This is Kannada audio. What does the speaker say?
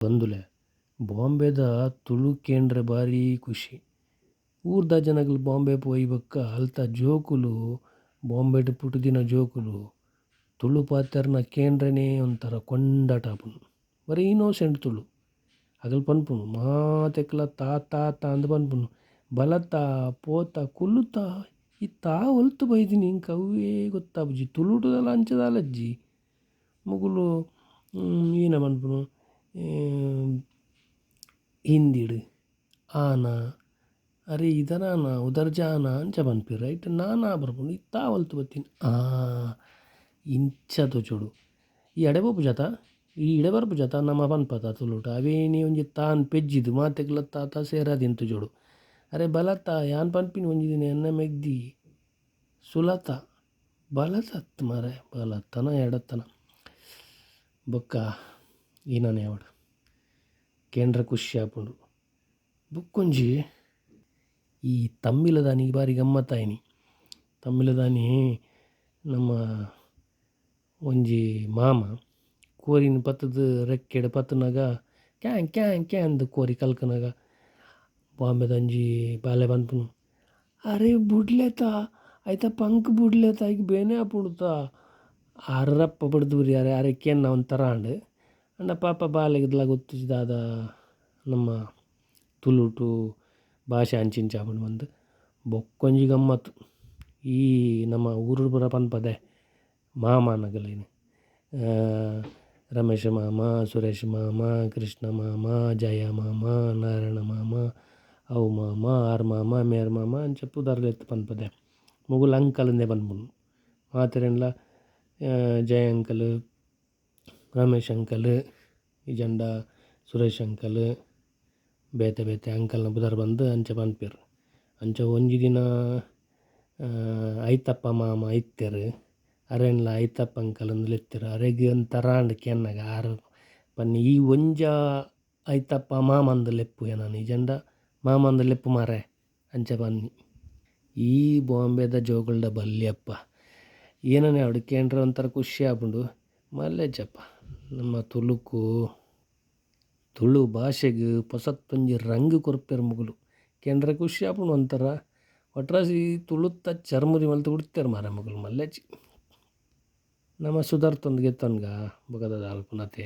ಬಂದುಲೆ ಬಾಂಬೆದ ತುಳು ಕೇಂದ್ರ ಭಾರಿ ಖುಷಿ. ಊರ್ದ ಜನಗಳು ಬಾಂಬೆ ಪೋಯಿ ಬೊಕ್ಕ ಅಲ್ತ ಜೋಕುಲು ಬಾಂಬೆಡ್ ಪುಟುದಿನ ಜೋಕುಲು ತುಳು ಪಾತೆರ್ನ ಕೇಂದ್ರನೇ ಒಂಥರ ಕೊಂಡಾಟ ಆಪುಂಡು. ಬರೀ ಇನ್ನೋಸೆಂಟ್ ತುಳು ಅಗಲ್ ಪನ್ಪುನು ಮಾತೆಕ್ಲ ತಾ ತಾ ತಾ ಅಂದ್ ಪನ್ಪುನು. ಬಲತ ಪೋತ ಕುಲ್ಲುತ ಈ ತಾ ಒಲ್ತು ಬೈದಿನಿ ಇಂಕ ಅವೇ ಗೊತ್ತಾಪುಜಿ ತುಳುಟುದಲ ಅಂಚದಾಲಜ್ಜಿ ಮುಗುಲು ಈನ ಪನ್ಪುನು ಹಿಂದಿಡ್ ಆನ ಅರೆ ಇದನಾನ ಉದರ್ ಜಾನ ಅಂಚ ಪನ್ಪಿರು ರೈಟ್ ನಾನಾ ಬರ್ಪುಂಡು ಈ ತಾ ಒಲ್ತು ಬತ್ತೀನಿ ಇಂಚ ತೋಚುಡು ಈ ಎಡೆ ಪೋಪು ಜತ ಈ ಇಡೆ ಬರ್ಪು ಜತ ನಮ್ಮ ಪನ್ಪತ ತುಳುಟ ಅವೇನಿ ಒಂಜಿ ತಾನ್ ಪೆಜ್ಜಿದು ಮಾತೆಗ್ಲ ತಾತ ಸೇರಾದಿನ್ ತುಜೋಡು. ಅರೆ ಬಲತ ಯಾನ್ ಪನ್ಪಿನಿ ಒಂಜಿ ದಿನ ಎನ್ನ ಮೆಗ್ದಿ ಸುಲತ ಬಲತತ್ ಮರೆ ಬಲತನ ಎಡತನ ಬೊಕ್ಕ ಈನನೆ ಅವಡು ಕೇಂದ್ರ ಖುಷಿ ಆಪುಂಡು. ಬುಕ್ಕೊಂಜಿ ಈ ತಮ್ಮಿಲದಾನಿ ಬಾರಿ ಗಮ್ಮತ್ತಾಯಿನಿ. ತಮ್ಮಿಲದಾನಿ ನಮ್ಮ ಒಂಜಿ ಮಾಮ ಕೋರಿನ ಪತ್ತದ ರೆಕ್ಕೆಡ್ ಪತ್ತನಾಗ ಕ್ಯಾನ್ ಕ್ಯಾನ್ ಕ್ಯಾನ್ ಕೋರಿ ಕಲ್ಕನಾಗ ಬಾಂಬೆದ ಒಂಜಿ ಬಾಲೆ ಪನ್ಪುನು. ಅರೆ ಬುಡ್ಲೆತ ಐತ ಪಂಕ್ ಬುಡ್ಲೆತ ಐಕ್ ಬೇನೆ ಆಪುಂಡುತ ಅರ್ರಪ್ಪ ಬಡ್ದೂರಿ ಅರೆ ಅರೆ ಕೆನ್ನ ಒಂಥರ ಅಂಡ್ ಅಂಡ ಪಾಪ ಬಾಲೆಗ್ಲ ಗೊತ್ತಿಜ್ಜಿ ದಾದ ನಮ್ಮ ತುಳುಟು ಭಾಷೆ ಅಂಚಿಂಚ ಆಪುಂಡು ಬಂದು ಬೊಕ್ಕೊಂಜಿ ಗಮ್ಮತ್ತು. ಈ ನಮ್ಮ ಊರು ಪುರ ಪನ್ಪದೆ ಮಾಮನಗಲೇನು ರಮೇಶ ಮಾಮ, ಸುರೇಶ್ ಮಾಮ, ಕೃಷ್ಣ ಮಾಮ, ಜಯ ಮಾಮ, ನಾರಾಯಣ ಮಾಮ, ಅವು ಮಾಮ, ಆರ್ ಮಾಮ, ಮೇರ್ ಮಾಮ ಅಂಚ ಪುದರ್ಲೆತ್ ಪನ್ಪದೆ ಮುಗುಲ್ ಅಂಕಲ್ಂದೆ ಪನ್ಪುನು. ಮಾತೆರೆನ್ಲ ಜಯ ಅಂಕಲ್, ರಮೇಶ್ ಅಂಕಲ್, ಇಜಂಡ ಸುರೇಶ್ ಅಂಕಲ್ ಬೇತೆ ಬೇತೆ ಅಂಕಲ್ನ ಪುದರ್ ಬಂದು ಅಂಚ ಪನ್ಪೆರ್. ಅಂಚ ಒಂಜಿ ದಿನ ಐತಪ್ಪ ಮಾಮ ಇತ್ತೆರ್ ಅರೆನ್ಲ ಐತಪ್ಪ ಅಂಕಲ್ ಅಂದ್ ಲೆತ್ತೆರ್ ಅರೆಗ್ ಒಂಥರ ಅಂಡ್ ಕೆನ್ನಗ ಆರು ಪನ್ನಿ ಈ ಒಂಜ ಐತಪ್ಪ ಮಾಮಂದ್ ಲೆಪ್ಪು ಎನಾನು ಇಜಂಡ ಮಾಮಂದ್ ಲೆಪ್ಪು ಮಾರೆ ಅಂಚ ಪನ್ನಿ. ಈ ಬಾಂಬೆದ ಜೋಕುಲ್ಡ ಬಲ್ಯಪ್ಪ ಏನನೇ ಅವಡು ಕೇಂದ್ರ ಒಂಥರ ಖುಷಿ ಆಪುಂಡು. ಮಲ್ಲೆಜ್ಜಪ್ಪ ನಮ್ಮ ತುಳು ಭಾಷೆಗ್ ಪೊಸತ್ತೊಂಜಿ ರಂಗು ಕೊರ್ಪೆರ್ ಮುಗುಲು ಕೇಂದ್ರ ಖುಷಿ ಆಪುಂಡು ಒಂಥರ ಒಟ್ರಾಸಿ ತುಳುತ್ತ ಚರ್ಮುರಿ ಮಲ್ತು ಬಿಡ್ತೇರು ಮಾರ ಮುಗುಲು ಮಲ್ಲೆಜ್ಜಿ. ನಮ್ಮ ಸುಧಾರ್ತೊಂದು ಗೆತ್ತೊನ್ಗ ಬೊಗದ ಅಲ್ಪುನತೆ.